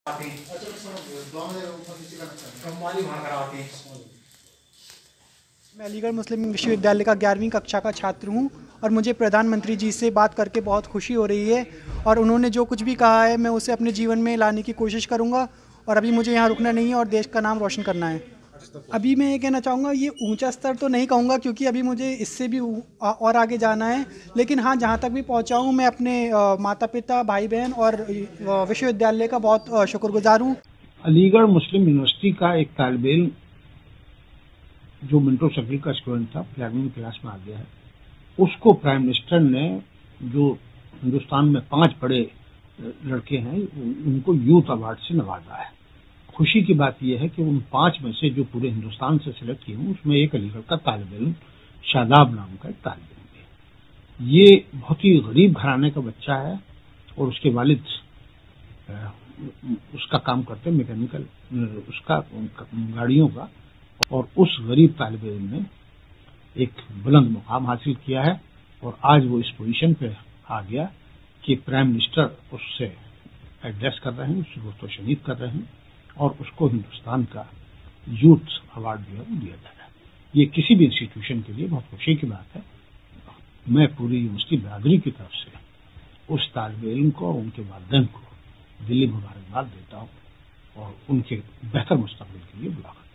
मैं अलीगढ़ मुस्लिम विश्वविद्यालय का 11वीं कक्षा का छात्र हूं और मुझे प्रधानमंत्री जी से बात करके बहुत खुशी हो रही है और उन्होंने जो कुछ भी कहा है मैं उसे अपने जीवन में लाने की कोशिश करूंगा और अभी मुझे यहाँ रुकना नहीं है और देश का नाम रोशन करना है। अभी मैं ये कहना चाहूँगा, ये ऊंचा स्तर तो नहीं कहूँगा क्योंकि अभी मुझे इससे भी और आगे जाना है, लेकिन हाँ जहाँ तक भी पहुँचा हूँ मैं अपने माता पिता, भाई बहन और विश्वविद्यालय का बहुत शुक्रगुजार हूँ। अलीगढ़ मुस्लिम यूनिवर्सिटी का एक तालिब इल्म जो मिंटो शकील का स्टूडेंट था, 11वीं क्लास में आ गया है, उसको प्राइम मिनिस्टर ने, जो हिंदुस्तान में 5 बड़े लड़के हैं, उनको यूथ अवार्ड से नवाजा है। खुशी की बात यह है कि उन 5 में से जो पूरे हिंदुस्तान से सिलेक्ट किए हूँ उसमें एक अलीगढ़ का तालिब इल्म, शादाब नाम का एक तालिब इल्म है। ये बहुत ही गरीब घराने का बच्चा है और उसके वालिद उसका काम करते हैं मैकेनिकल, उसका गाड़ियों का, और उस गरीब तालिब इल्म ने एक बुलंद मुकाम हासिल किया है और आज वो इस पोजीशन पे आ गया कि प्राइम मिनिस्टर उससे एड्रेस कर रहे हैं, उससे गुफ्तो शनीद कर रहे हैं और उसको हिंदुस्तान का यूथ अवार्ड जो है वो दिया जा रहा है। ये किसी भी इंस्टीट्यूशन के लिए बहुत खुशी की बात है। मैं पूरी यूनिवर्सिटी बिरादरी की तरफ से उस तालिब इल्म को और उनके वालिदैन को दिली मुबारकबाद देता हूँ और उनके बेहतर मुस्तकबिल के लिए दुआ करता हूँ।